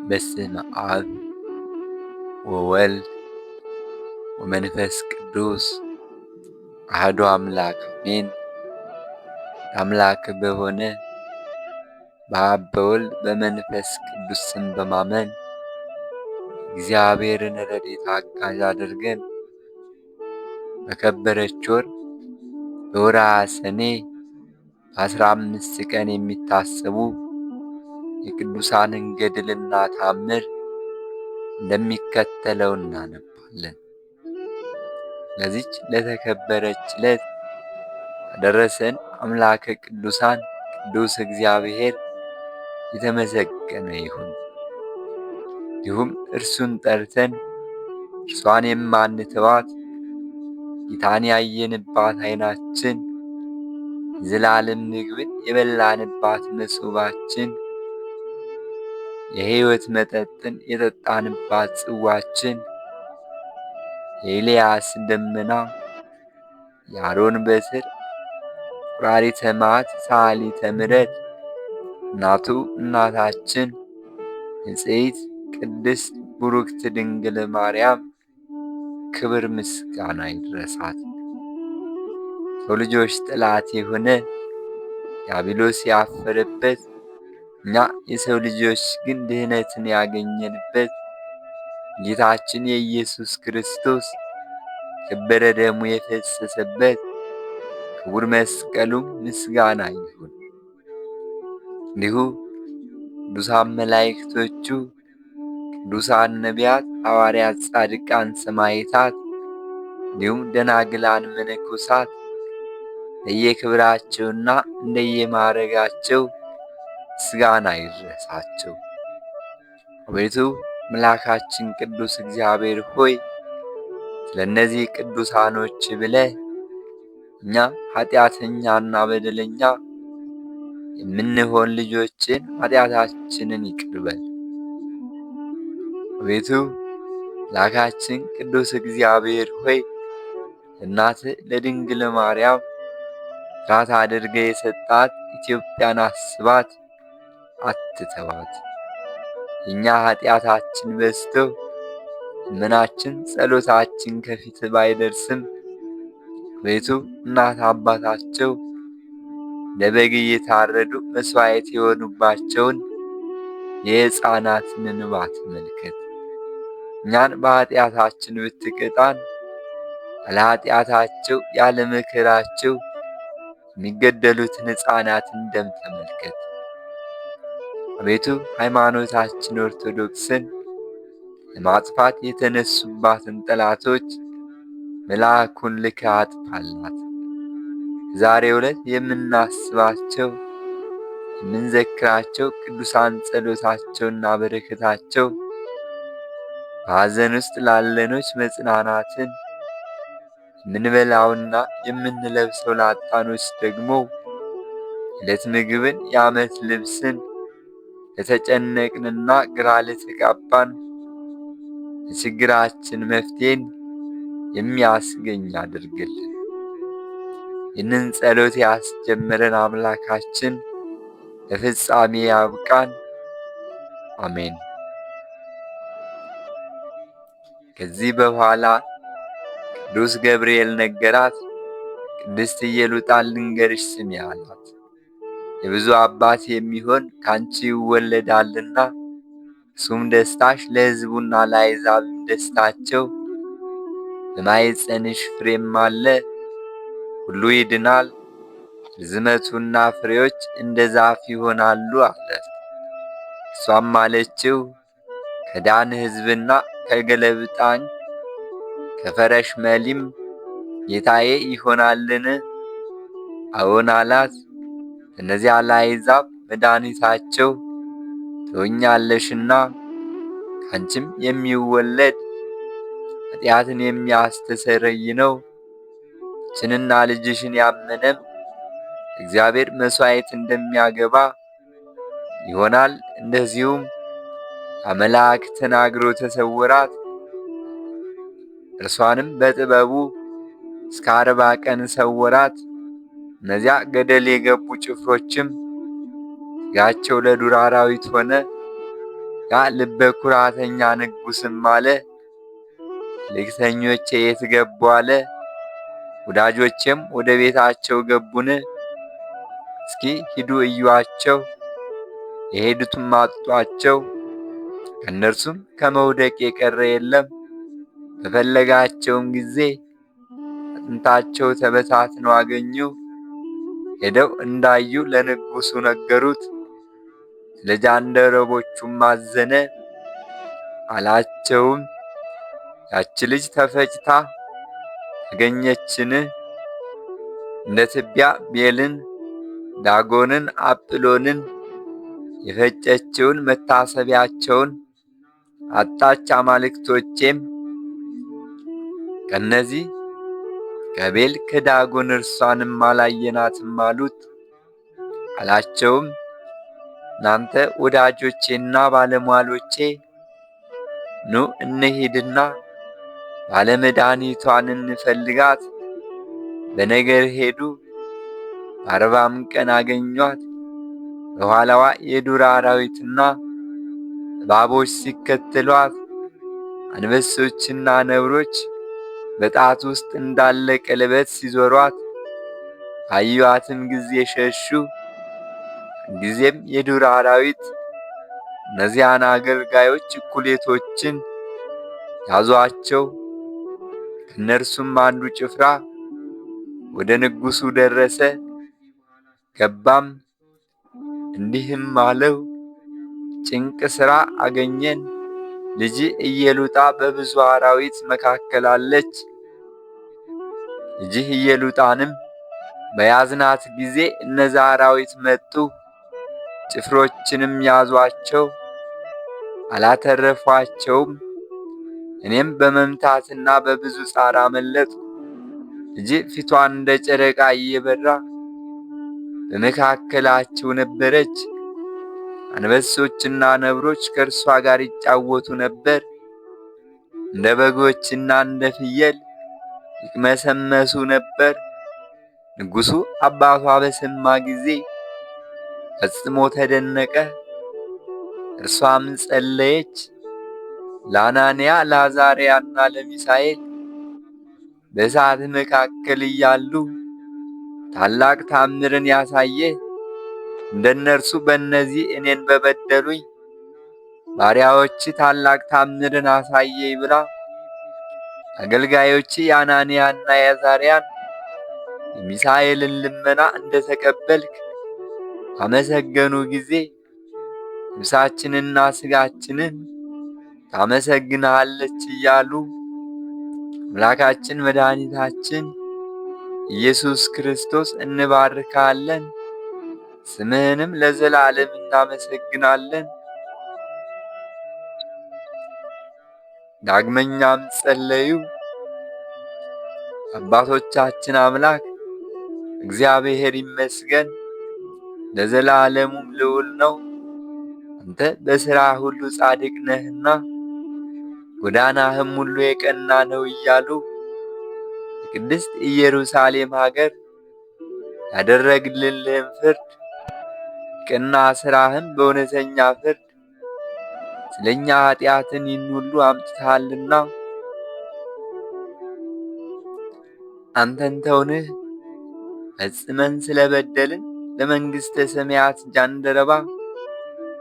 በስመ አብ ወወልድ ወመንፈስ ቅዱስ አሐዱ አምላክ አሜን። አምላክ በሆነ በአብ በወልድ በመንፈስ ቅዱስ ስም በማመን እግዚአብሔርን ረድኤት አጋዥ አድርገን በከበረች ወር በወርኃ ሰኔ 15 ቀን የሚታሰቡ የቅዱሳንን ገድልና ተአምር እንደሚከተለው እናነባለን። ለዚች ለተከበረች ዕለት ያደረሰን አምላከ ቅዱሳን ቅዱስ እግዚአብሔር የተመሰገነ ይሁን። እንዲሁም እርሱን ጠርተን እርሷን የማንተዋት ጌታን ያየንባት ዓይናችን የዘላለም ምግብን የበላንባት መሶባችን የሕይወት መጠጥን የጠጣንባት ጽዋችን የኤልያስ ደመና የአሮን በትር ቁራሪተ መዓት ሰዓሊተ ምሕረት እናታችን ንጽሕት ቅድስት ቡርክት ድንግል ማርያም ክብር ምስጋና ይድረሳት። ሰው ልጆች ጠላት የሆነ ዲያብሎስ ያፈረበት እኛ የሰው ልጆች ግን ድኅነትን ያገኘንበት ጌታችን የኢየሱስ ክርስቶስ የከበረ ደሙ የፈሰሰበት ክቡር መስቀሉም ምስጋና ይሁን። እንዲሁ ቅዱሳን መላእክቶቹ፣ ቅዱሳን ነቢያት፣ ሐዋርያት፣ ጻድቃን፣ ሰማዕታት እንዲሁም ደናግላን መነኮሳት እንደየክብራቸውና እንደየማዕረጋቸው ምስጋና ይድረሳቸው። አቤቱ አምላካችን ቅዱስ እግዚአብሔር ሆይ ስለ እነዚህ ቅዱሳኖች ብለህ እኛ ኃጢአተኛና በደለኛ የምንሆን ልጆችን ኃጢአታችንን ይቅር በል። አቤቱ አምላካችን ቅዱስ እግዚአብሔር ሆይ እናትህ ለድንግል ማርያም ራት አድርገህ የሰጣት ኢትዮጵያን አስባት፣ አትተዋት። የእኛ ኃጢአታችን በዝቶ ልመናችን ጸሎታችን ከፊት ባይደርስም አቤቱ እናት አባታቸው ለበግ እየታረዱ መሥዋዕት የሆኑባቸውን የሕፃናትን እንባ ተመልከት። እኛን በኃጢአታችን ብትቀጣን ያለ ኃጢአታቸው ያለ መከራቸው የሚገደሉትን ሕፃናትን ደም ተመልከት። አቤቱ ሃይማኖታችን ኦርቶዶክስን ለማጥፋት የተነሱባትን ጠላቶች መልአኩን ልከህ አጥፋላት። ዛሬው ዕለት የምናስባቸው የምንዘክራቸው ቅዱሳን ጸሎታቸውና በረከታቸው በሐዘን ውስጥ ላለኖች መጽናናትን፣ የምንበላውና የምንለብሰው ላጣኖች ደግሞ የዕለት ምግብን የዓመት ልብስን ለተጨነቅንና ግራ ለተጋባን ለችግራችን መፍትሔን የሚያስገኝ አድርግልን። ይህንን ጸሎት ያስጀመረን አምላካችን ለፍጻሜ ያብቃን። አሜን። ከዚህ በኋላ ቅዱስ ገብርኤል ነገራት። ቅድስት ኢየሉጣን ልንገርሽ ስሚ አላት። የብዙ አባት የሚሆን ካንቺ ይወለዳልና እሱም ደስታሽ ለሕዝቡና ለአሕዛብም ደስታቸው፣ በማኅፀንሽ ፍሬም አለ፣ ሁሉ ይድናል፣ ርዝመቱና ፍሬዎች እንደ ዛፍ ይሆናሉ አላት። እሷም አለችው ከዳን ሕዝብና ከገለብጣኝ ከፈረሽ መሊም ጌታዬ ይሆናልን? አዎን አላት። እነዚያ ለአሕዛብ መድኃኒታቸው ትሆኛለሽና ካንቺም የሚወለድ ኃጢአትን የሚያስተሰርይ ነው። አንቺንና ልጅሽን ያመነም እግዚአብሔር መሥዋዕት እንደሚያገባ ይሆናል። እንደዚሁም አምላክ ተናግሮ ተሰወራት። እርሷንም በጥበቡ እስከ 40 ቀን ሰወራት። እነዚያ ገደል የገቡ ጭፍሮችም ሥጋቸው ለዱር አራዊት ሆነ። ያ ልበ ኩራተኛ ንጉሥም አለ፣ ልክተኞቼ የት ገቡ አለ። ወዳጆቼም ወደ ቤታቸው ገቡን? እስኪ ሂዱ እዩአቸው። የሄዱትም አጧቸው፣ ከእነርሱም ከመውደቅ የቀረ የለም። በፈለጋቸውም ጊዜ አጥንታቸው ተበታትነው አገኙ። ሄደው እንዳዩ ለንጉሡ ነገሩት። ስለ ጃንደረቦቹም አዘነ። አላቸውም፣ ያች ልጅ ተፈጭታ ተገኘችን? እንደ ትቢያ ቤልን፣ ዳጎንን፣ አጵሎንን የፈጨችውን መታሰቢያቸውን አጣች። አማልክቶቼም ከነዚህ ከቤል ከዳጎን እርሷንም አላየናትም አሉት። አላቸውም፣ እናንተ ወዳጆቼና ባለሟሎቼ ኑ እንሂድና ባለመድኃኒቷን እንፈልጋት። በነገር ሄዱ። በ40 ቀን አገኟት። በኋላዋ የዱር አራዊትና እባቦች ሲከተሏት፣ አንበሶችና ነብሮች በጣት ውስጥ እንዳለ ቀለበት ሲዞሯት፣ ባዩአትም ጊዜ ሸሹ። ጊዜም የዱር አራዊት እነዚያን አገልጋዮች እኩሌቶችን ያዟቸው። ከእነርሱም አንዱ ጭፍራ ወደ ንጉሡ ደረሰ። ገባም፣ እንዲህም አለው፣ ጭንቅ ሥራ አገኘን። ልጅ ኢየሉጣ በብዙ አራዊት መካከል አለች። ልጅህ ኢየሉጣንም በያዝናት ጊዜ እነዛ አራዊት መጡ፣ ጭፍሮችንም ያዟቸው፣ አላተረፏቸውም። እኔም በመምታትና በብዙ ጻር አመለጥኩ። ልጅ ፊቷን እንደ ጨረቃ እየበራ በመካከላቸው ነበረች። አንበሶችና ነብሮች ከእርሷ ጋር ይጫወቱ ነበር። እንደ በጎችና እንደ ፍየል ይቅመሰመሱ ነበር። ንጉሡ አባቷ በሰማ ጊዜ ፈጽሞ ተደነቀ። እርሷም ጸለየች። ለአናንያ ለአዛርያና ለሚሳኤል በእሳት መካከል እያሉ ታላቅ ታምርን ያሳየ እንደነርሱ በእነዚህ እኔን በበደሉኝ ባሪያዎች ታላቅ ታምርን አሳየኝ ብላ አገልጋዮች የአናንያና የአዛርያን የሚሳኤልን ልመና እንደተቀበልክ አመሰገኑ ጊዜ ነፍሳችንና ሥጋችንን ታመሰግንሃለች እያሉ አምላካችን መድኃኒታችን ኢየሱስ ክርስቶስ እንባርካለን። ስምህንም ለዘላለም እናመሰግናለን። ዳግመኛም ጸለዩ። አባቶቻችን አምላክ እግዚአብሔር ይመስገን፣ ለዘላለሙም ልዑል ነው። አንተ በሥራ ሁሉ ጻድቅ ነህና ጎዳናህም ሁሉ የቀና ነው እያሉ የቅድስት ኢየሩሳሌም ሀገር ያደረግልልህም ፍርድ ቀና ሥራህም በእውነተኛ ፍርድ ስለኛ ኃጢአትን ይህን ሁሉ አምጥተሃልና አንተን ተውንህ። ፈጽመን ስለበደልን ለመንግሥተ ሰማያት ጃንደረባ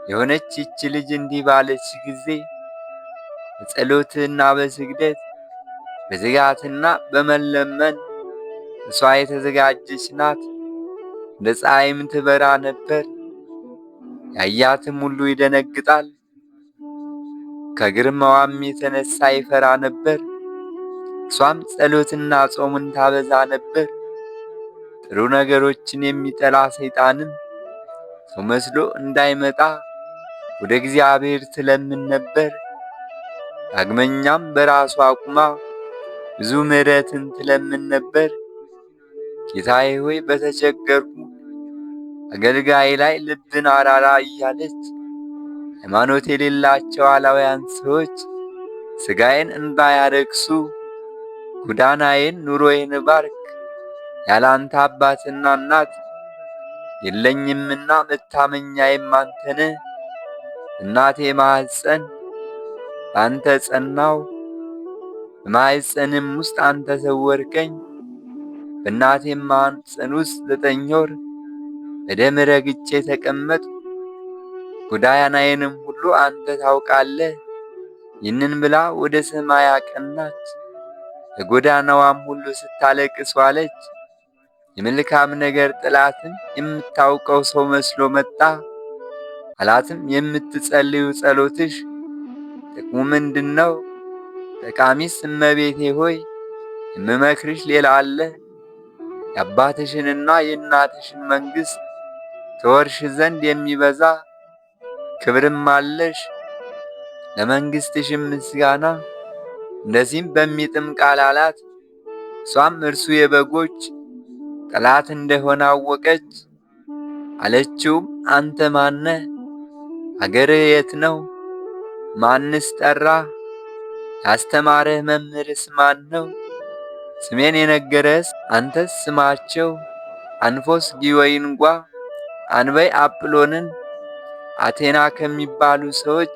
የሆነች ይህች ልጅ እንዲህ ባለች ጊዜ በጸሎትና በስግደት በትጋትና በመለመን እሷ የተዘጋጀች ናት። እንደ ፀሐይም ትበራ ነበር። ያያትም ሁሉ ይደነግጣል፣ ከግርማዋም የተነሳ ይፈራ ነበር። እሷም ጸሎትና ጾምን ታበዛ ነበር። ጥሩ ነገሮችን የሚጠላ ሰይጣንም ሰው መስሎ እንዳይመጣ ወደ እግዚአብሔር ትለምን ነበር። ዳግመኛም በራሷ አቁማ ብዙ ምሕረትን ትለምን ነበር። ጌታዬ ሆይ በተቸገርኩ አገልጋይ ላይ ልብን አራራ እያለች ሃይማኖት የሌላቸው አላውያን ሰዎች ሥጋዬን እንዳያረክሱ ጎዳናዬን ኑሮዬን ባርክ። ያላንተ አባትና እናት የለኝምና መታመኛዬም አንተ ነህ። እናቴ ማኅፀን በአንተ ጸናው፣ በማኅፀንም ውስጥ አንተ ሰወርከኝ። በእናቴም ማኅፀን ውስጥ 9 ወር በደም ረግጬ ተቀመጥኩ። ጎዳናዬንም ሁሉ አንተ ታውቃለህ። ይህንን ብላ ወደ ሰማይ አቀናች። በጎዳናዋም ሁሉ ስታለቅስ ዋለች። የመልካም ነገር ጠላትን የምታውቀው ሰው መስሎ መጣ። አላትም የምትጸልዩ ጸሎትሽ ጥቅሙ ምንድን ነው? ጠቃሚስ እመቤቴ ሆይ የምመክርሽ ሌላ አለ። የአባትሽንና የእናትሽን መንግሥት ትወርሽ ዘንድ የሚበዛ ክብርም አለሽ። ለመንግሥትሽም ምስጋና እንደዚህም በሚጥም ቃል አላት። እሷም እርሱ የበጎች ጠላት እንደሆነ አወቀች። አለችውም አንተ ማነህ? አገርህ የት ነው? ማንስ ጠራህ? ያስተማረህ መምህርስ ማን ነው? ስሜን የነገረህስ አንተስ ስማቸው አንፎስ ጊወይንጓ፣ አንበይ አጵሎንን አቴና ከሚባሉ ሰዎች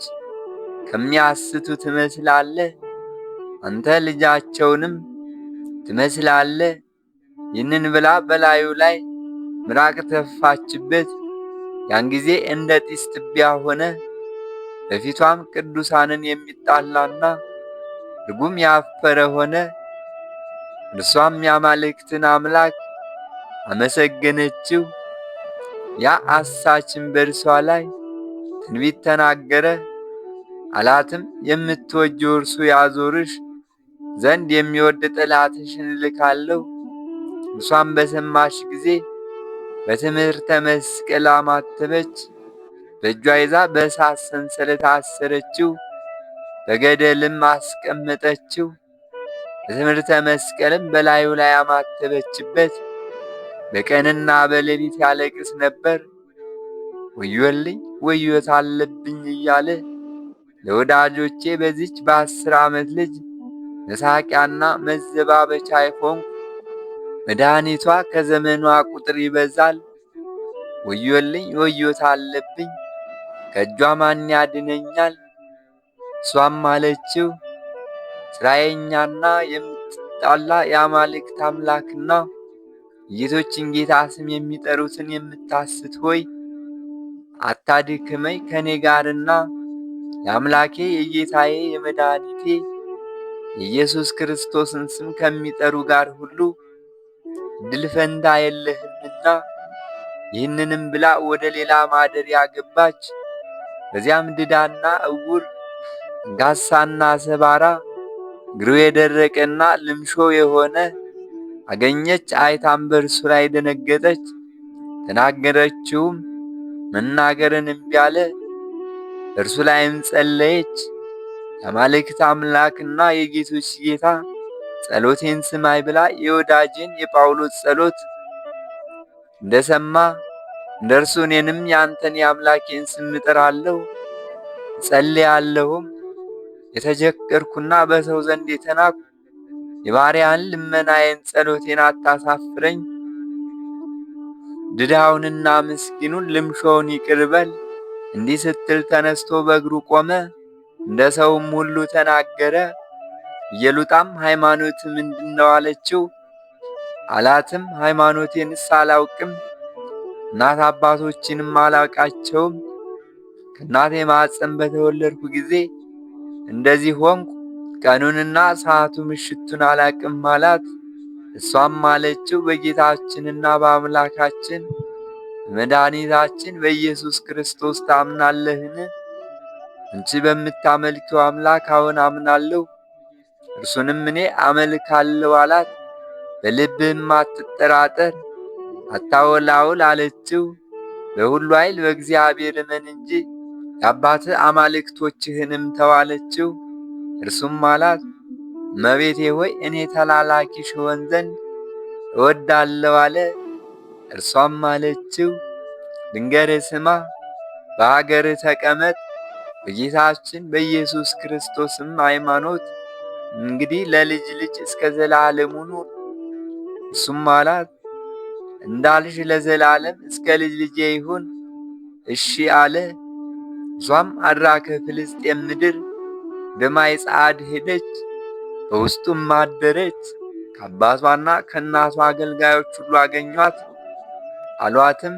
ከሚያስቱ ትመስላለህ። አንተ ልጃቸውንም ትመስላለህ። ይህንን ብላ በላዩ ላይ ምራቅ ተፋችበት። ያን ጊዜ እንደ ጢስ ትቢያ ሆነ። በፊቷም ቅዱሳንን የሚጣላና ርጉም ያፈረ ሆነ። እርሷም የአማልክትን አምላክ አመሰገነችው። ያ አሳችን በእርሷ ላይ ትንቢት ተናገረ። አላትም የምትወጂው እርሱ ያዞርሽ ዘንድ የሚወድ ጠላትሽን እልካለሁ። እርሷም በሰማች ጊዜ በትምህርተ መስቀል አማተበች። በእጇ ይዛ በእሳት ሰንሰለት አሰረችው፣ በገደልም አስቀመጠችው። በትምህርተ መስቀልም በላዩ ላይ አማተበችበት። በቀንና በሌሊት ያለቅስ ነበር። ወዮልኝ ወዮት አለብኝ እያለ ለወዳጆቼ በዚች በ10 ዓመት ልጅ መሳቂያና መዘባበቻ ሆንኩ። መድኃኒቷ ከዘመኗ ቁጥር ይበዛል። ወዮልኝ ወዮት አለብኝ፣ ከእጇ ማን ያድነኛል? እሷም አለችው ስራየኛና የምትጣላ የአማልክት አምላክና የጌቶችን ጌታ ስም የሚጠሩትን የምታስት ሆይ አታድክመኝ። ከኔ ጋርና የአምላኬ የጌታዬ የመድኃኒቴ የኢየሱስ ክርስቶስን ስም ከሚጠሩ ጋር ሁሉ ድል ፈንታ የለህምና። ይህንንም ብላ ወደ ሌላ ማደሪያ ገባች። በዚያም ድዳና ዕውር፣ አንካሳና ሰባራ፣ እግሩ የደረቀና ልምሾ የሆነ አገኘች። አይታም በእርሱ ላይ ደነገጠች። ተናገረችውም፣ መናገርን እምቢ አለ። እርሱ ላይም ጸለየች። የአማልክት አምላክና የጌቶች ጌታ ጸሎቴን ስማይ ብላ የወዳጄን የጳውሎስ ጸሎት እንደሰማ እንደ እርሱ እኔንም ያንተን የአምላኬን ስም እጠራለሁ እጸልያለሁም። የተጀቀርኩና በሰው ዘንድ የተናቅሁ የባሪያን ልመናዬን ጸሎቴን አታሳፍረኝ። ድዳውንና ምስኪኑን ልምሾውን ይቅር በል። እንዲህ ስትል ተነስቶ በእግሩ ቆመ፣ እንደ ሰውም ሁሉ ተናገረ። ኢየሉጣም ሃይማኖት ምንድነው አለችው። አላትም ሃይማኖቴንስ አላውቅም፣ እናት አባቶችንም አላውቃቸውም። ከእናቴ ማኅፀን በተወለድኩ ጊዜ እንደዚህ ሆንኩ፣ ቀኑንና ሰዓቱ ምሽቱን አላውቅም አላት። እሷም አለችው በጌታችንና በአምላካችን በመድኃኒታችን በኢየሱስ ክርስቶስ ታምናለህን? አንቺ በምታመልኪው አምላክ አዎን አምናለሁ፣ እርሱንም እኔ አመልካለሁ አላት። በልብህም አትጠራጠር፣ አታወላውል አለችው። በሁሉ ኃይል በእግዚአብሔር እመን እንጂ የአባትህ አማልክቶችህንም ተው አለችው። እርሱም አላት እመቤቴ ሆይ እኔ ተላላኪሽ እሆን ዘንድ እወዳለሁ አለ። እርሷም አለችው ልንገርህ ስማ፣ በአገርህ ተቀመጥ፣ በጌታችን በኢየሱስ ክርስቶስም ሃይማኖት እንግዲህ ለልጅ ልጅ እስከ ዘላለሙ ኑር። እሱም አላት እንዳልሽ ለዘላለም እስከ ልጅ ልጄ ይሁን። እሺ አለ። እርሷም አድራ ከፍልስጤም ምድር ወደ ጸዓድ ሄደች፣ በውስጡም አደረች። ከአባቷና ከእናቷ አገልጋዮች ሁሉ አገኟት፣ አሏትም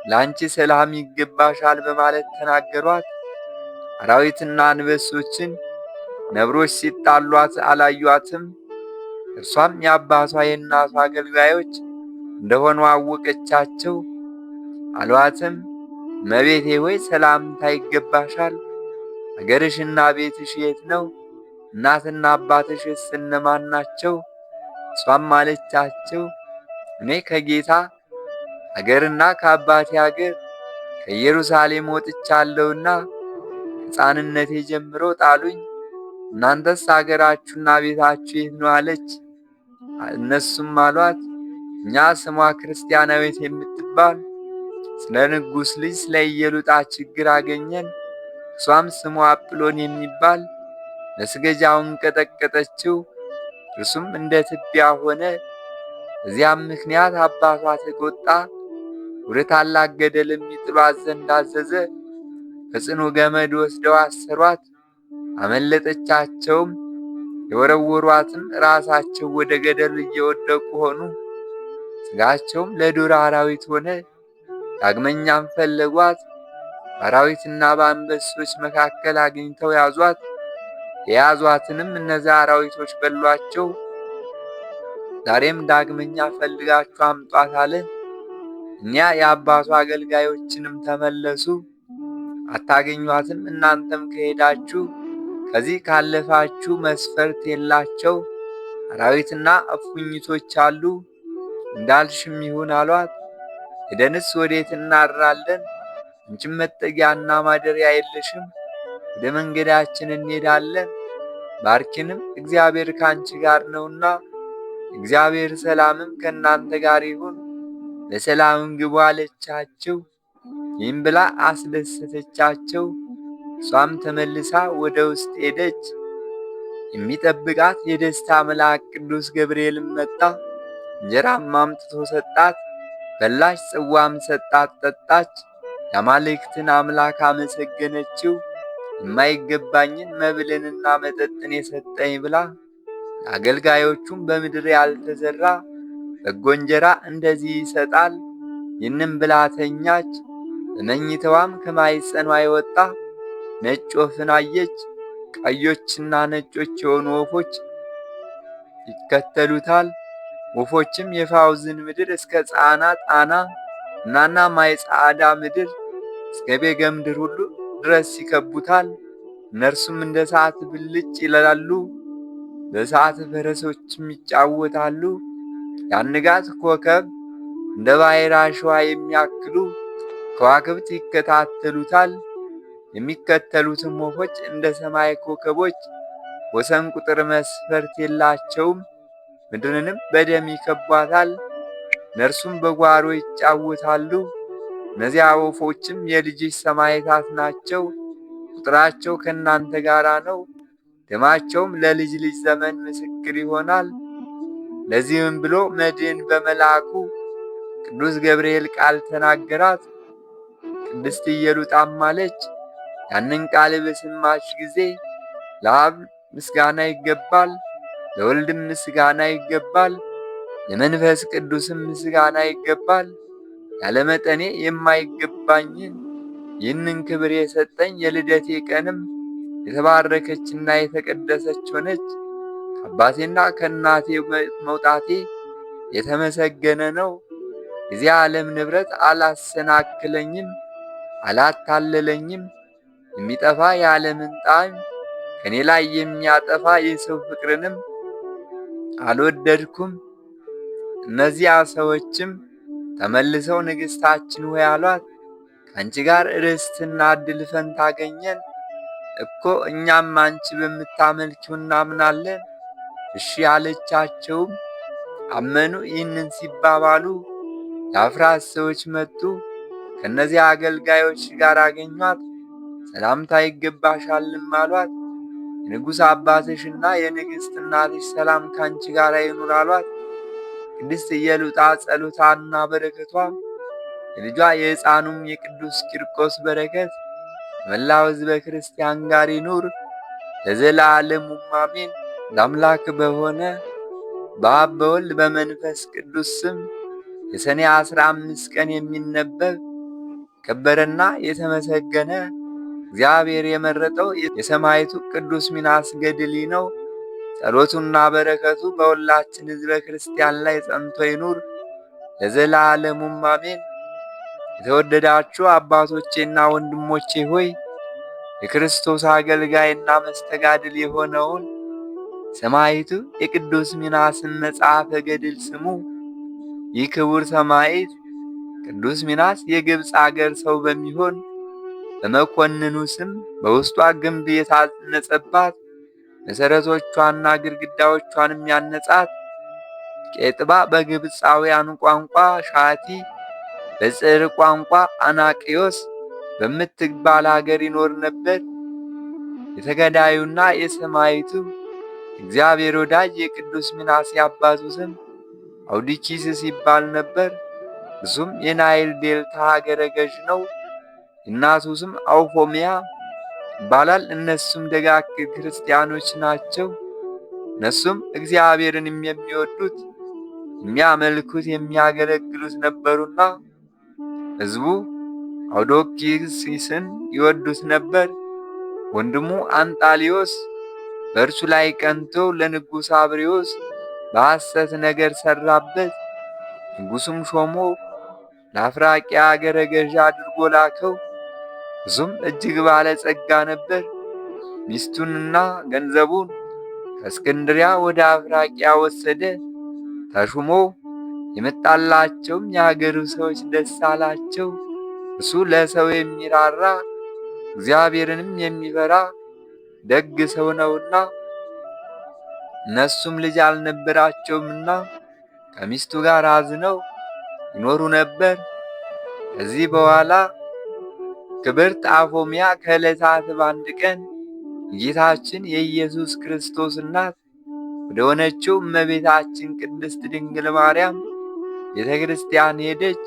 ለአንቺ ሰላም ይገባሻል በማለት ተናገሯት። አራዊትና አንበሶችን ነብሮች ሲጣሏት አላዩአትም። እርሷም የአባቷ የእናቷ አገልጋዮች እንደሆኑ አወቀቻቸው። አሏትም እመቤቴ ሆይ ሰላምታ ይገባሻል። አገርሽና ቤትሽ የት ነው? እናትና አባትሽስ እነማን ናቸው? እሷም አለቻቸው እኔ ከጌታ አገርና ከአባቴ አገር ከኢየሩሳሌም ወጥቻለሁና ሕፃንነቴ ጀምሮ ጣሉኝ። እናንተስ አገራችሁና ቤታችሁ የት ነው አለች። እነሱም አሏት እኛ ስሟ ክርስቲያናዊት የምትባል ስለ ንጉሥ ልጅ ስለ ኢየሉጣ ችግር አገኘን። እሷም ስሟ አጵሎን የሚባል መስገጃውን ቀጠቀጠችው፣ እርሱም እንደ ትቢያ ሆነ። በዚያም ምክንያት አባቷ ተቆጣ፣ ወደ ታላቅ ገደልም ይጥሏት ዘንድ አዘዘ። በጽኑ ገመድ ወስደው አሰሯት፣ አመለጠቻቸውም። የወረወሯትም ራሳቸው ወደ ገደል እየወደቁ ሆኑ፣ ሥጋቸውም ለዱር አራዊት ሆነ። ዳግመኛም ፈለጓት፣ በአራዊትና በአንበሶች መካከል አግኝተው ያዟት። የያዟትንም እነዚያ አራዊቶች በሏቸው። ዛሬም ዳግመኛ ፈልጋችሁ አምጧት አለ። እኒያ የአባቱ አገልጋዮችንም ተመለሱ፣ አታገኟትም። እናንተም ከሄዳችሁ ከዚህ ካለፋችሁ መስፈርት የላቸው አራዊትና እፉኝቶች አሉ፣ እንዳልሽም ይሁን አሏት። ሄደንስ ወዴት እናድራለን? አንቺም መጠጊያና ማደሪያ የለሽም። ወደ መንገዳችን እንሄዳለን። ባርኪንም፣ እግዚአብሔር ከአንቺ ጋር ነውና እግዚአብሔር ሰላምም ከእናንተ ጋር ይሁን፣ በሰላምም ግቡ አለቻቸው። ይህም ብላ አስደሰተቻቸው። እሷም ተመልሳ ወደ ውስጥ ሄደች። የሚጠብቃት የደስታ መልአክ ቅዱስ ገብርኤልም መጣ። እንጀራም አምጥቶ ሰጣት፣ በላች። ጽዋም ሰጣት፣ ጠጣች። የአማልክትን አምላክ አመሰገነችው። የማይገባኝን መብልንና መጠጥን የሰጠኝ ብላ አገልጋዮቹም በምድር ያልተዘራ በጎ እንጀራ እንደዚህ ይሰጣል። ይህንም ብላ ተኛች። በመኝታዋም ከማኅፀኗ የወጣ ነጭ ወፍን አየች። ቀዮችና ነጮች የሆኑ ወፎች ይከተሉታል። ወፎችም የፋውዝን ምድር እስከ ጣና እናና ማይጸዓዳ ምድር እስከ ቤገ ምድር ሁሉ ድረስ ይከቡታል። እነርሱም እንደ እሳት ብልጭ ይላሉ፣ በእሳት ፈረሶችም ይጫወታሉ። የንጋት ኮከብ እንደ ባሕር አሸዋ የሚያክሉ ከዋክብት ይከታተሉታል። የሚከተሉትም ወፎች እንደ ሰማይ ኮከቦች ወሰን ቁጥር መስፈርት የላቸውም። ምድርንም በደም ይከቧታል፣ እነርሱም በጓሮ ይጫወታሉ። እነዚያ ወፎችም የልጅሽ ሰማዕታት ናቸው። ቁጥራቸው ከእናንተ ጋር ነው፣ ደማቸውም ለልጅ ልጅ ዘመን ምስክር ይሆናል። ለዚህም ብሎ መድኅን በመልአኩ ቅዱስ ገብርኤል ቃል ተናገራት። ቅድስት ኢየሉጣም አለች። ያንን ቃል በሰማች ጊዜ ለአብ ምስጋና ይገባል፣ ለወልድም ምስጋና ይገባል፣ ለመንፈስ ቅዱስም ምስጋና ይገባል። ያለመጠኔ የማይገባኝን ይህንን ክብር የሰጠኝ የልደቴ ቀንም የተባረከችና የተቀደሰች ሆነች። ከአባቴና ከእናቴ መውጣቴ የተመሰገነ ነው። የዚህ ዓለም ንብረት አላሰናክለኝም፣ አላታለለኝም። የሚጠፋ የዓለምን ጣዕም ከእኔ ላይ የሚያጠፋ የሰው ፍቅርንም አልወደድኩም። እነዚያ ሰዎችም ተመልሰው ንግሥታችን ሆይ አሏት፣ ከአንቺ ጋር ርስትና ዕድል ፈንታ አገኘን እኮ፣ እኛም አንቺ በምታመልኪው እናምናለን። እሺ አለቻቸውም፣ አመኑ። ይህንን ሲባባሉ የአፍራት ሰዎች መጡ፣ ከእነዚያ አገልጋዮች ጋር አገኟት። ሰላምታ ይገባሻልም አሏት። የንጉሥ አባትሽና የንግሥት እናትሽ ሰላም ካንቺ ጋር ይኑር አሏት። ቅድስት ኢየሉጣ ጸሎታና በረከቷ የልጇ የሕፃኑም የቅዱስ ቂርቆስ በረከት ከመላው ሕዝበ ክርስቲያን ጋር ይኑር ለዘላለሙ አሜን። ለአምላክ በሆነ በአብ በወልድ በመንፈስ ቅዱስ ስም የሰኔ 15 ቀን የሚነበብ ከበረና የተመሰገነ እግዚአብሔር የመረጠው የሰማዕቱ ቅዱስ ሚናስ ገድል ነው። ጸሎቱና በረከቱ በሁላችን ሕዝበ ክርስቲያን ላይ ጸንቶ ይኑር ለዘላለሙም አሜን። የተወደዳችሁ አባቶቼና ወንድሞቼ ሆይ የክርስቶስ አገልጋይና መስተጋድል የሆነውን ሰማዕቱ የቅዱስ ሚናስን መጽሐፈ ገድል ስሙ። ይህ ክቡር ሰማዕት ቅዱስ ሚናስ የግብፅ አገር ሰው በሚሆን በመኮንኑ ስም በውስጧ ግንብ የታነጸባት መሠረቶቿና ግድግዳዎቿንም ያነጻት ቄጥባ በግብፃውያን ቋንቋ ሻቲ በጽር ቋንቋ አናቅዮስ በምትባል አገር ይኖር ነበር። የተገዳዩና የሰማዕቱ እግዚአብሔር ወዳጅ የቅዱስ ሚናስ የአባቱ ስም አውዲኪስ ሲባል ነበር። እሱም የናይል ዴልታ ሀገረ ገዥ ነው። የእናቱ ስም አውፎሚያ ይባላል። እነሱም ደጋግ ክርስቲያኖች ናቸው። እነሱም እግዚአብሔርን የሚወዱት የሚያመልኩት የሚያገለግሉት ነበሩና ሕዝቡ አውዶኪስን ይወዱት ነበር። ወንድሙ አንጣሊዮስ በእርሱ ላይ ቀንቶ ለንጉሥ አብሬዎስ በሐሰት ነገር ሠራበት። ንጉሡም ሾሞ ለአፍራቂያ አገረ ገዥ አድርጎ ላከው። እሱም እጅግ ባለጸጋ ነበር። ሚስቱንና ገንዘቡን ከእስክንድሪያ ወደ አፍራቂያ ወሰደ። ተሹሞ የመጣላቸውም የአገሩ ሰዎች ደስ አላቸው። እሱ ለሰው የሚራራ እግዚአብሔርንም የሚፈራ ደግ ሰው ነውና። እነሱም ልጅ አልነበራቸውምና ከሚስቱ ጋር አዝነው ይኖሩ ነበር። ከዚህ በኋላ ክብርት አፎሚያ ከዕለታት በአንድ ቀን ጌታችን የኢየሱስ ክርስቶስ እናት ወደ ሆነችው እመቤታችን ቅድስት ድንግል ማርያም ቤተ ክርስቲያን ሄደች።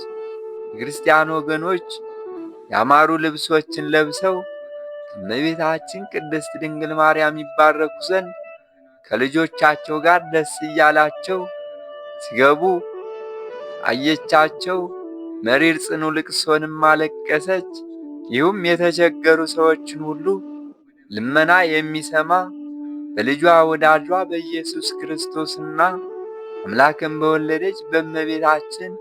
የክርስቲያን ወገኖች ያማሩ ልብሶችን ለብሰው ከእመቤታችን ቅድስት ድንግል ማርያም ይባረኩ ዘንድ ከልጆቻቸው ጋር ደስ እያላቸው ሲገቡ አየቻቸው። መሪር ጽኑ ልቅሶንም አለቀሰች። ይህም የተቸገሩ ሰዎችን ሁሉ ልመና የሚሰማ በልጇ ወዳጇ በኢየሱስ ክርስቶስና አምላክን በወለደች በእመቤታችን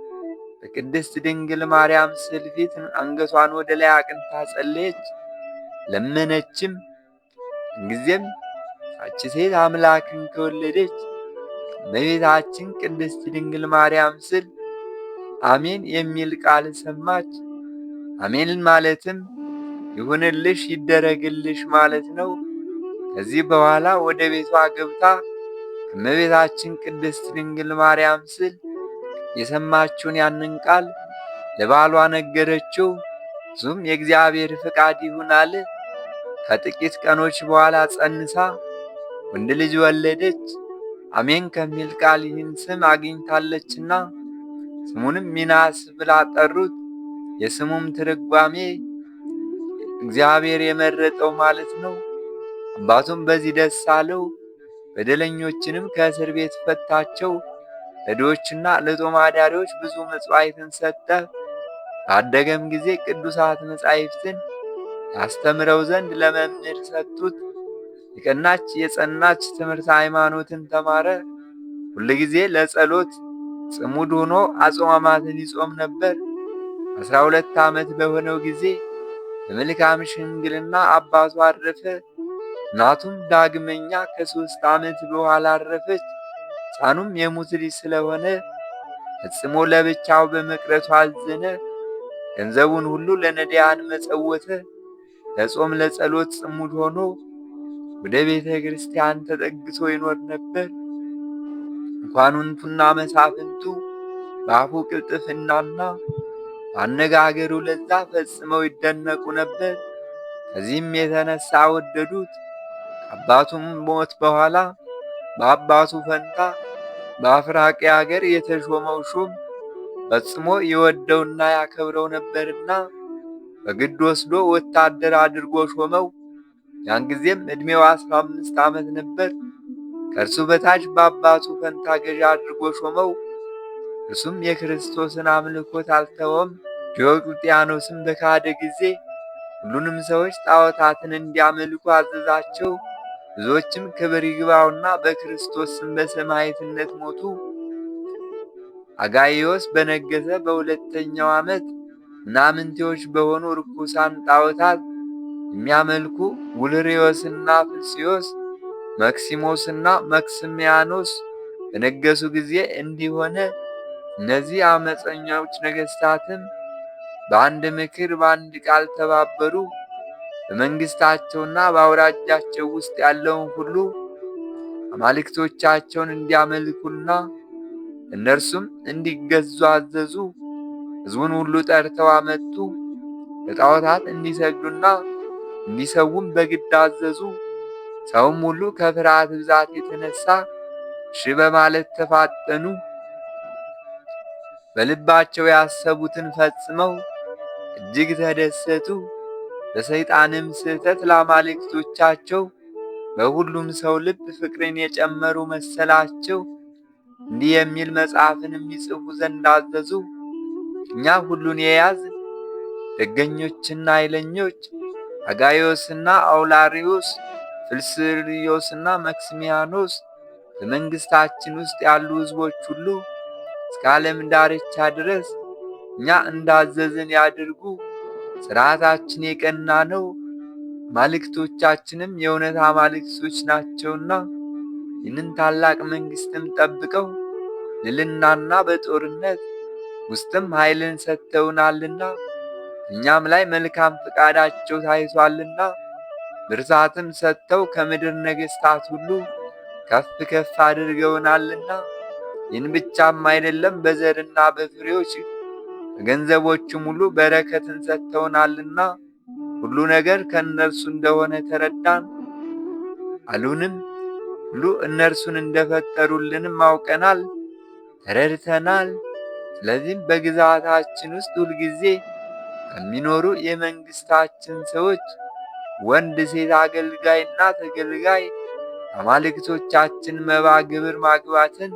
በቅድስት ድንግል ማርያም ስዕል ፊት አንገቷን ወደ ላይ አቅንታ ጸለየች፣ ለመነችም። እንጊዜም ያች ሴት አምላክን ከወለደች እመቤታችን ቅድስት ድንግል ማርያም ስዕል አሜን የሚል ቃል ሰማች። አሜን ማለትም ይሁንልሽ ይደረግልሽ ማለት ነው። ከዚህ በኋላ ወደ ቤቷ ገብታ ከእመቤታችን ቅድስት ድንግል ማርያም ስዕል የሰማችውን ያንን ቃል ለባሏ ነገረችው። እሱም የእግዚአብሔር ፍቃድ ይሁን አለ። ከጥቂት ቀኖች በኋላ ጸንሳ ወንድ ልጅ ወለደች። አሜን ከሚል ቃል ይህን ስም አግኝታለችና ስሙንም ሚናስ ብላ ጠሩት። የስሙም ትርጓሜ እግዚአብሔር የመረጠው ማለት ነው። አባቱም በዚህ ደስ አለው። በደለኞችንም ከእስር ቤት ፈታቸው። ለድሆችና ለጦም አዳሪዎች ብዙ መጽዋዕትን ሰጠ። ባደገም ጊዜ ቅዱሳት መጻሕፍትን ያስተምረው ዘንድ ለመምህር ሰጡት። የቀናች የጸናች ትምህርት ሃይማኖትን ተማረ። ሁልጊዜ ለጸሎት ጽሙድ ሆኖ አጽዋማትን ይጾም ነበር። 12 ዓመት በሆነው ጊዜ በመልካም ሽምግልና አባቱ አረፈ። እናቱም ዳግመኛ ከ3 ዓመት በኋላ አረፈች። ሕፃኑም የሙት ልጅ ስለሆነ ፈጽሞ ለብቻው በመቅረቱ አዘነ። ገንዘቡን ሁሉ ለነዳያን መጸወተ። ለጾም ለጸሎት ጽሙድ ሆኖ ወደ ቤተ ክርስቲያን ተጠግቶ ይኖር ነበር። መኳንንቱና መሳፍንቱ በአፉ ቅልጥፍናና በአነጋገሩ ለዛ ፈጽመው ይደነቁ ነበር። ከዚህም የተነሳ ወደዱት። ከአባቱም ሞት በኋላ በአባቱ ፈንታ በአፍራቂያ አገር የተሾመው ሹም ፈጽሞ ይወደውና ያከብረው ነበርና በግድ ወስዶ ወታደር አድርጎ ሾመው። ያን ጊዜም ዕድሜው 15 ዓመት ነበር። ከእርሱ በታች በአባቱ ፈንታ ገዥ አድርጎ ሾመው። እርሱም የክርስቶስን አምልኮት አልተወም። ዲዮቅልጥያኖስም በካደ ጊዜ ሁሉንም ሰዎች ጣዖታትን እንዲያመልኩ አዘዛቸው። ብዙዎችም ክብር ይግባውና በክርስቶስ ስም በሰማዕትነት ሞቱ። አጋይዮስ በነገሰ በሁለተኛው ዓመት ምናምንቴዎች በሆኑ ርኩሳን ጣዖታት የሚያመልኩ ውልርዮስና ፍልስዮስ፣ መክሲሞስና መክስሚያኖስ በነገሱ ጊዜ እንዲሆነ እነዚህ አመፀኞች ነገሥታትም በአንድ ምክር በአንድ ቃል ተባበሩ። በመንግሥታቸውና በአውራጃቸው ውስጥ ያለውን ሁሉ አማልክቶቻቸውን እንዲያመልኩና እነርሱም እንዲገዙ አዘዙ። ሕዝቡን ሁሉ ጠርተው አመጡ። ለጣዖታት እንዲሰግዱና እንዲሰውም በግድ አዘዙ። ሰውም ሁሉ ከፍርሃት ብዛት የተነሳ እሺ በማለት ተፋጠኑ። በልባቸው ያሰቡትን ፈጽመው እጅግ ተደሰቱ። በሰይጣንም ስህተት ለአማልክቶቻቸው በሁሉም ሰው ልብ ፍቅርን የጨመሩ መሰላቸው። እንዲህ የሚል መጽሐፍን የሚጽፉ ዘንድ አዘዙ። እኛ ሁሉን የያዝን ደገኞችና ኃይለኞች አጋዮስና አውላሪዮስ፣ ፍልስርዮስና መክስሚያኖስ በመንግሥታችን ውስጥ ያሉ ሕዝቦች ሁሉ እስከ ዓለም ዳርቻ ድረስ እኛ እንዳዘዝን ያድርጉ። ሥርዓታችን የቀና ነው፣ አማልክቶቻችንም የእውነት አማልክቶች ናቸውና ይህንን ታላቅ መንግሥትም ጠብቀው ልዕልናና በጦርነት ውስጥም ኃይልን ሰጥተውናልና እኛም ላይ መልካም ፈቃዳቸው ታይቷልና ብርታትም ሰጥተው ከምድር ነገሥታት ሁሉ ከፍ ከፍ አድርገውናልና ይህን ብቻም አይደለም፣ በዘርና በፍሬዎች በገንዘቦችም ሁሉ በረከትን ሰጥተውናልና ሁሉ ነገር ከእነርሱ እንደሆነ ተረዳን። አሉንም ሁሉ እነርሱን እንደፈጠሩልንም አውቀናል፣ ተረድተናል። ስለዚህም በግዛታችን ውስጥ ሁልጊዜ ከሚኖሩ የመንግሥታችን ሰዎች ወንድ ሴት፣ አገልጋይና ተገልጋይ አማልክቶቻችን መባ ግብር ማግባትን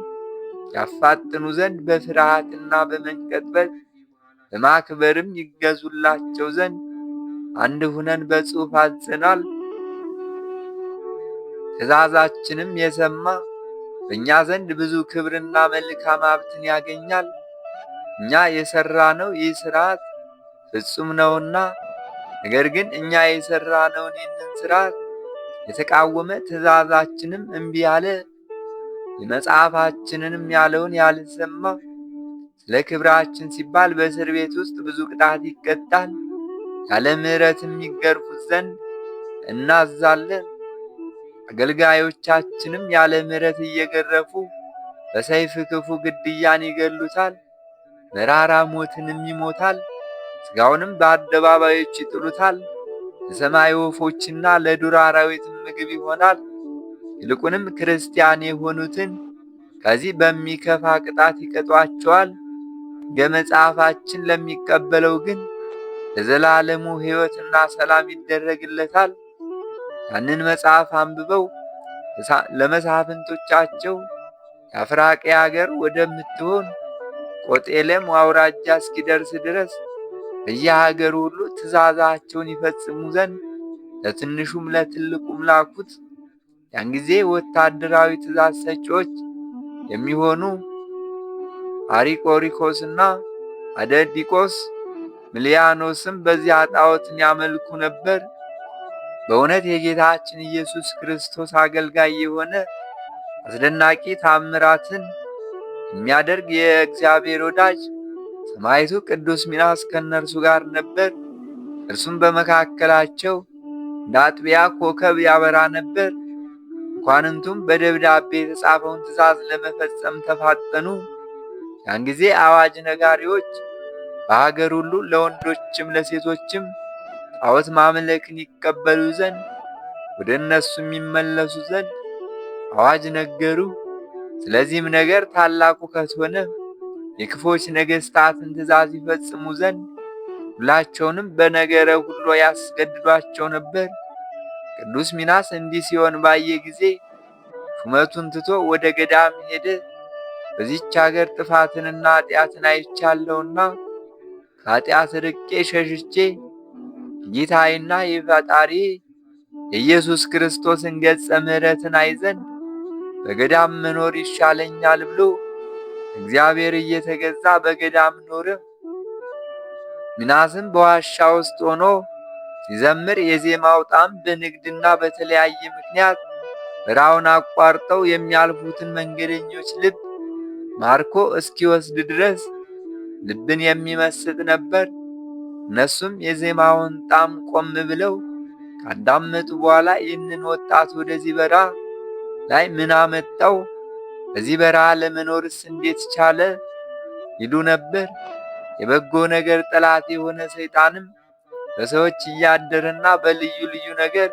ያፋጥኑ ዘንድ በፍርሃትና በመንቀጥቀጥ በማክበርም ይገዙላቸው ዘንድ አንድ ሁነን በጽሑፍ አዘናል። ትእዛዛችንም የሰማ በእኛ ዘንድ ብዙ ክብርና መልካም ሀብትን ያገኛል። እኛ የሠራነው ይህ ሥርዓት ፍጹም ነውና፣ ነገር ግን እኛ የሠራነውን ይህንን ሥርዓት የተቃወመ ትእዛዛችንም እምቢ ያለ የመጽሐፋችንንም ያለውን ያልሰማ ስለ ክብራችን ሲባል በእስር ቤት ውስጥ ብዙ ቅጣት ይቀጣል። ያለ ምሕረትም ይገርፉት ዘንድ እናዛለን። አገልጋዮቻችንም ያለ ምሕረት እየገረፉ በሰይፍ ክፉ ግድያን ይገሉታል፣ መራራ ሞትንም ይሞታል። ሥጋውንም በአደባባዮች ይጥሉታል። ለሰማይ ወፎችና ለዱር አራዊትም ምግብ ይሆናል። ይልቁንም ክርስቲያን የሆኑትን ከዚህ በሚከፋ ቅጣት ይቀጧቸዋል። የመጽሐፋችን ለሚቀበለው ግን ለዘላለሙ ሕይወትና ሰላም ይደረግለታል። ያንን መጽሐፍ አንብበው ለመሳፍንቶቻቸው የአፍራቄ አገር ወደምትሆን ቆጤለም አውራጃ እስኪደርስ ድረስ በየሀገሩ ሁሉ ትእዛዛቸውን ይፈጽሙ ዘንድ ለትንሹም ለትልቁም ላኩት። ያን ጊዜ ወታደራዊ ትእዛዝ ሰጪዎች የሚሆኑ አሪቆሪኮስና አደዲቆስ ምልያኖስም በዚያ ጣዖትን ያመልኩ ነበር። በእውነት የጌታችን ኢየሱስ ክርስቶስ አገልጋይ የሆነ አስደናቂ ታምራትን የሚያደርግ የእግዚአብሔር ወዳጅ ሰማዕቱ ቅዱስ ሚናስ ከእነርሱ ጋር ነበር። እርሱም በመካከላቸው እንደ አጥቢያ ኮከብ ያበራ ነበር። መኳንንቱም በደብዳቤ የተጻፈውን ትእዛዝ ለመፈጸም ተፋጠኑ። ያን ጊዜ አዋጅ ነጋሪዎች በሀገር ሁሉ ለወንዶችም ለሴቶችም ጣዖት ማምለክን ይቀበሉ ዘንድ ወደ እነሱ የሚመለሱ ዘንድ አዋጅ ነገሩ። ስለዚህም ነገር ታላቅ ሁከት ሆነ። የክፎች ነገሥታትን ትእዛዝ ይፈጽሙ ዘንድ ሁላቸውንም በነገረ ሁሉ ያስገድዷቸው ነበር። ቅዱስ ሚናስ እንዲህ ሲሆን ባየ ጊዜ ሹመቱን ትቶ ወደ ገዳም ሄደ። በዚች አገር ጥፋትንና ኃጢአትን አይቻለሁና ከኃጢአት ርቄ ሸሽቼ ጌታዬና የፈጣሪ የኢየሱስ ክርስቶስን ገጸ ምሕረትን አይ ዘንድ በገዳም መኖር ይሻለኛል ብሎ እግዚአብሔር እየተገዛ በገዳም ኖረ። ሚናስም በዋሻ ውስጥ ሆኖ ሲዘምር የዜማው ጣዕም በንግድና በተለያየ ምክንያት በረሃውን አቋርጠው የሚያልፉትን መንገደኞች ልብ ማርኮ እስኪወስድ ድረስ ልብን የሚመስጥ ነበር። እነሱም የዜማውን ጣዕም ቆም ብለው ካዳመጡ በኋላ ይህንን ወጣት ወደዚህ በረሃ ላይ ምን አመጣው? በዚህ በረሃ ለመኖርስ እንዴት ቻለ? ይሉ ነበር። የበጎ ነገር ጠላት የሆነ ሰይጣንም በሰዎች እያደረና በልዩ ልዩ ነገር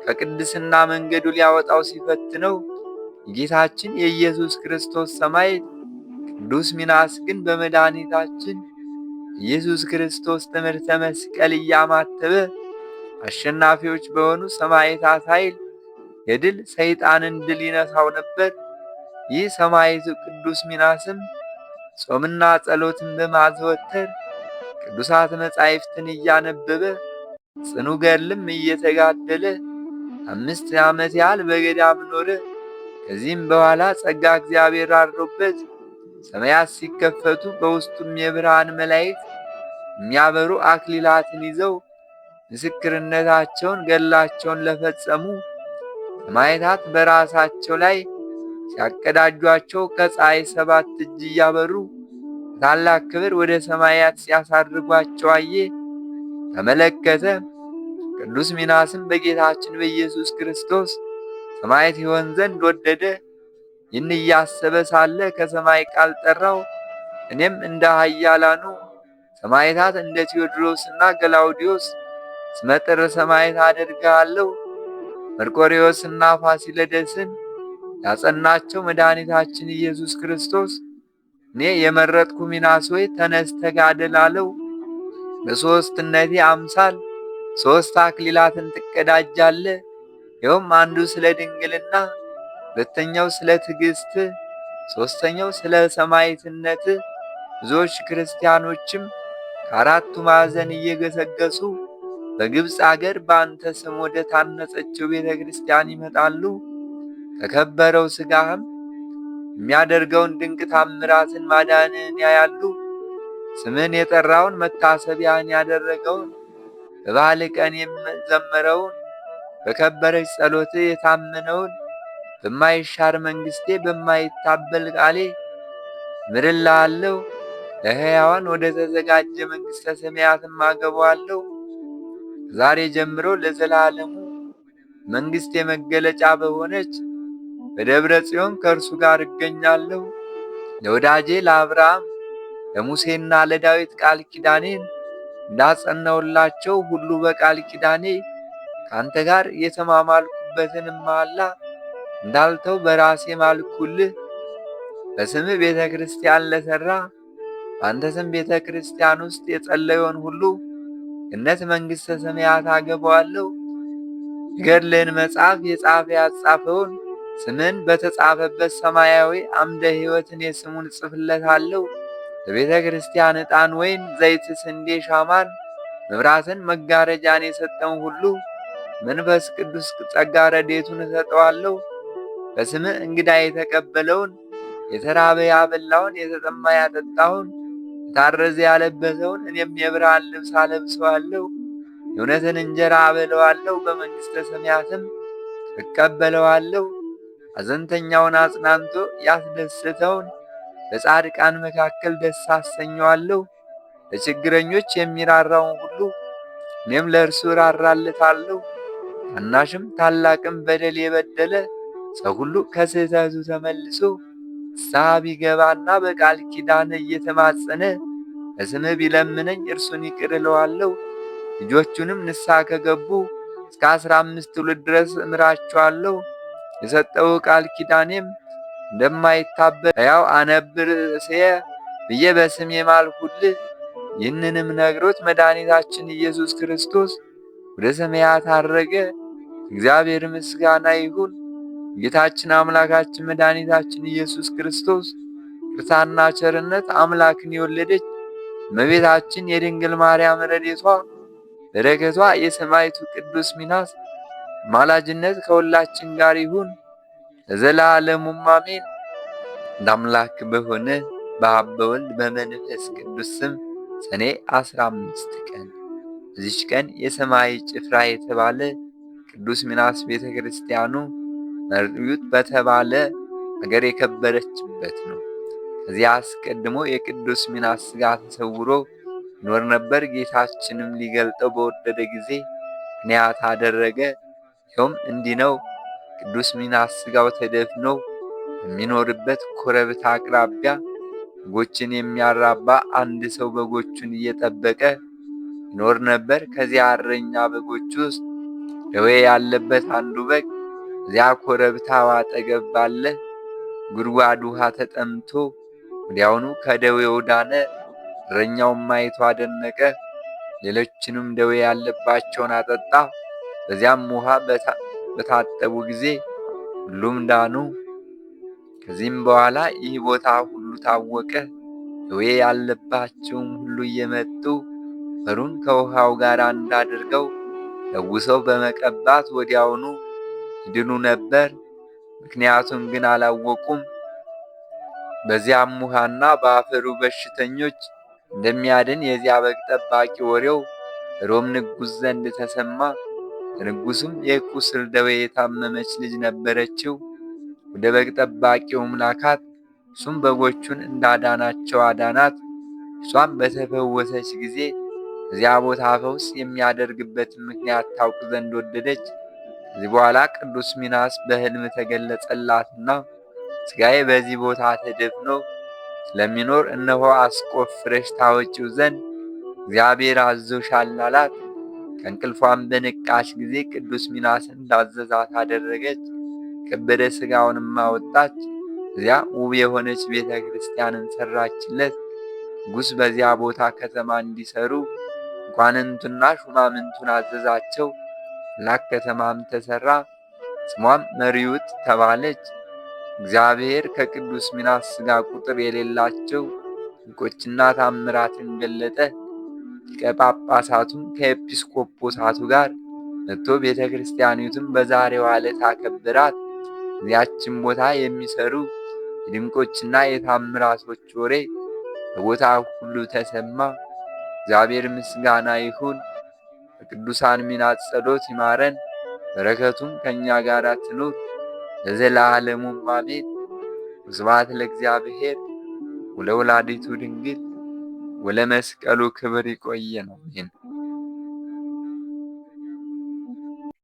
ከቅድስና መንገዱ ሊያወጣው ሲፈትነው የጌታችን የኢየሱስ ክርስቶስ ሰማዕት ቅዱስ ሚናስ ግን በመድኃኒታችን ኢየሱስ ክርስቶስ ትምህርተ መስቀል እያማተበ አሸናፊዎች በሆኑ ሰማዕታት ኃይል የድል ሰይጣንን ድል ይነሳው ነበር። ይህ ሰማዕቱ ቅዱስ ሚናስም ጾምና ጸሎትን በማዘወተር ቅዱሳት መጻሕፍትን እያነበበ ጽኑ ገድልም እየተጋደለ 5 ዓመት ያህል በገዳም ኖረ። ከዚህም በኋላ ጸጋ እግዚአብሔር አድሮበት ሰማያት ሲከፈቱ በውስጡም የብርሃን መላእክት የሚያበሩ አክሊላትን ይዘው ምስክርነታቸውን ገድላቸውን ለፈጸሙ ሰማዕታት በራሳቸው ላይ ሲያቀዳጇቸው ከፀሐይ 7 እጅ እያበሩ ታላቅ ክብር ወደ ሰማያት ሲያሳርጓቸው አየ፣ ተመለከተ። ቅዱስ ሚናስም በጌታችን በኢየሱስ ክርስቶስ ሰማዕት ይሆን ዘንድ ወደደ። ይህን እያሰበ ሳለ ከሰማይ ቃል ጠራው። እኔም እንደ ኃያላኑ ሰማዕታት እንደ ቴዎድሮስና ገላውዲዮስ ስመጥር ሰማዕት አደርግሃለሁ። መርቆሬዎስና ፋሲለደስን ያጸናቸው መድኃኒታችን ኢየሱስ ክርስቶስ እኔ የመረጥኩ ሚናስ ሆይ ተነስ ተጋደል አለው። በሦስትነቴ አምሳል 3 አክሊላትን ትቀዳጃለህ። ይኸውም አንዱ ስለ ድንግልና፣ ሁለተኛው ስለ ትዕግስት፣ ሦስተኛው ስለ ሰማዕትነት። ብዙዎች ክርስቲያኖችም ከአራቱ ማዕዘን እየገሰገሱ በግብፅ አገር በአንተ ስም ወደ ታነጸችው ቤተ ክርስቲያን ይመጣሉ። ከከበረው ሥጋህም የሚያደርገውን ድንቅ ታምራትን ማዳንህን ያያሉ። ስምን የጠራውን መታሰቢያን ያደረገውን በበዓል ቀን የዘመረውን በከበረች ጸሎትህ የታመነውን በማይሻር መንግሥቴ በማይታበል ቃሌ ምርልሃለሁ። ለሕያዋን ወደ ተዘጋጀ መንግሥተ ሰማያትም አገባዋለሁ። ዛሬ ጀምሮ ለዘላለሙ መንግሥቴ መገለጫ በሆነች በደብረ ጽዮን ከእርሱ ጋር እገኛለሁ። ለወዳጄ ለአብርሃም ለሙሴና ለዳዊት ቃል ኪዳኔን እንዳጸናውላቸው ሁሉ በቃል ኪዳኔ ከአንተ ጋር የተማማልኩበትን መሐላ እንዳልተው በራሴ ማልኩልህ። በስምህ ቤተ ክርስቲያን ለሠራ በአንተ ስም ቤተ ክርስቲያን ውስጥ የጸለየውን ሁሉ ገነት መንግሥተ ሰማያት አገባዋለሁ። የገድልህን መጽሐፍ የጻፈ ያጻፈውን ስምን በተጻፈበት ሰማያዊ አምደ ሕይወትን የስሙን እጽፍለታለሁ። ለቤተ ክርስቲያን ዕጣን፣ ወይን፣ ዘይት፣ ስንዴ፣ ሻማን፣ መብራትን፣ መጋረጃን የሰጠውን ሁሉ መንፈስ ቅዱስ ጸጋ ረድኤቱን እሰጠዋለሁ። በስምህ እንግዳ የተቀበለውን የተራበ ያበላውን የተጠማ ያጠጣውን የታረዘ ያለበሰውን እኔም የብርሃን ልብስ አለብሰዋለሁ። የእውነትን እንጀራ አበለዋለሁ። በመንግሥተ ሰማያትም እቀበለዋለሁ። ሐዘንተኛውን አጽናንቶ ያስደስተውን በጻድቃን መካከል ደስ አሰኘዋለሁ። ለችግረኞች የሚራራውን ሁሉ እኔም ለእርሱ እራራለታለሁ። ታናሽም ታላቅም በደል የበደለ ሰው ሁሉ ከስህተቱ ተመልሶ ንስሐ ቢገባና በቃል ኪዳን እየተማጸነ በስምህ ቢለምነኝ እርሱን ይቅር እለዋለሁ። ልጆቹንም ንስሐ ከገቡ እስከ 15 ትውልድ ድረስ እምራቸዋለሁ። የሰጠው ቃል ኪዳኔም እንደማይታበል ሕያው አነብር እሴየ ብዬ በስም የማልሁልህ ይህንንም ነግሮት መድኃኒታችን ኢየሱስ ክርስቶስ ወደ ሰማያት አረገ። እግዚአብሔር ምስጋና ይሁን። ጌታችን አምላካችን መድኃኒታችን ኢየሱስ ክርስቶስ ቅርሳና ቸርነት አምላክን የወለደች እመቤታችን የድንግል ማርያም ረድኤቷ በረከቷ የሰማዕቱ ቅዱስ ሚናስ ማላጅነት ከሁላችን ጋር ይሁን ለዘላለሙም አሜን። እንደ አምላክ በሆነ በአብ በወልድ በመንፈስ ቅዱስ ስም ሰኔ 15 ቀን በዚች ቀን የሰማይ ጭፍራ የተባለ ቅዱስ ሚናስ ቤተ ክርስቲያኑ መርዩት በተባለ አገር የከበረችበት ነው። ከዚያ አስቀድሞ የቅዱስ ሚናስ ሥጋ ተሰውሮ ይኖር ነበር። ጌታችንም ሊገልጠው በወደደ ጊዜ ምክንያት አደረገ። ይኸውም እንዲህ ነው። ቅዱስ ሚናስ ሥጋው ተደፍኖ በሚኖርበት ኮረብታ አቅራቢያ በጎችን የሚያራባ አንድ ሰው በጎቹን እየጠበቀ ይኖር ነበር። ከዚያ እረኛ በጎች ውስጥ ደዌ ያለበት አንዱ በግ እዚያ ኮረብታው አጠገብ ባለ ጉድጓድ ውሃ ተጠምቶ ወዲያውኑ ከደዌው ዳነ። እረኛውም አይቶ አደነቀ። ሌሎችንም ደዌ ያለባቸውን አጠጣ። በዚያም ውሃ በታጠቡ ጊዜ ሁሉም ዳኑ። ከዚህም በኋላ ይህ ቦታ ሁሉ ታወቀ። ደዌ ያለባቸውም ሁሉ እየመጡ ፈሩን ከውሃው ጋር አንድ አድርገው ለውሰው በመቀባት ወዲያውኑ ይድኑ ነበር። ምክንያቱም ግን አላወቁም። በዚያም ውሃና በአፈሩ በሽተኞች እንደሚያድን የዚያ በግ ጠባቂ ወሬው ሮም ንጉሥ ዘንድ ተሰማ። ንጉሡም የቁስል ደዌ የታመመች ልጅ ነበረችው። ወደ በግ ጠባቂውም ላካት። እሱም በጎቹን እንዳዳናቸው አዳናት። እሷም በተፈወሰች ጊዜ እዚያ ቦታ ፈውስ የሚያደርግበትን ምክንያት ታውቅ ዘንድ ወደደች። ከዚህ በኋላ ቅዱስ ሚናስ በሕልም ተገለጸላትና ሥጋዬ በዚህ ቦታ ተደፍኖ ስለሚኖር እነሆ አስቆፍረሽ ታወጪው ዘንድ እግዚአብሔር አዞሻል አላት። ከእንቅልፏም በነቃች ጊዜ ቅዱስ ሚናስ እንዳዘዛት አደረገች። ከበደ ሥጋውንም አወጣች። እዚያ ውብ የሆነች ቤተ ክርስቲያንን ሠራችለት። ንጉሥ በዚያ ቦታ ከተማ እንዲሠሩ መኳንንቱና ሹማምንቱን አዘዛቸው። ታላቅ ከተማም ተሠራ። ስሟም መርዩት ተባለች። እግዚአብሔር ከቅዱስ ሚናስ ሥጋ ቁጥር የሌላቸው ድንቆችና ታምራትን ገለጠ። ሊቀ ጳጳሳቱም ከኤጲስቆጶሳቱ ጋር መጥቶ ቤተ ክርስቲያኒቱን በዛሬዋ ዕለት አከበራት። እዚያችን ቦታ የሚሰሩ የድንቆችና የታምራቶች ወሬ በቦታ ሁሉ ተሰማ። እግዚአብሔር ምስጋና ይሁን። በቅዱሳን ሚናስ ጸሎት ይማረን፣ በረከቱም ከእኛ ጋር ትኑር ለዘላለሙ አሜን። ወስብሐት ለእግዚአብሔር ወለወላዲቱ ድንግል ወለመስቀሉ ክብር። ይቆየን። አሜን።